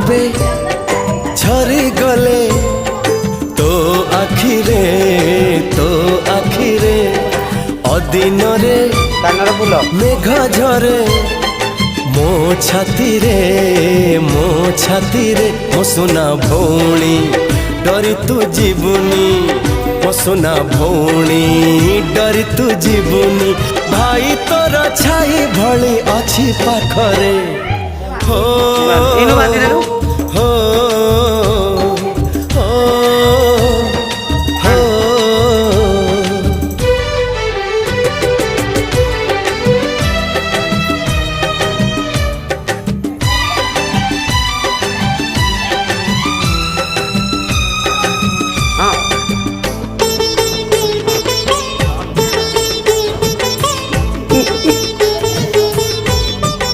ଏବେ ଝରି ଗଲେ तो आखिरे अदिनरे मेघ झरे मो छाती रे मो सुना भौणी डरी तू जीवनी मो सुना भौणी डरी तू जीवनी भाई तोर छाई भली अच्छी पाखरे हो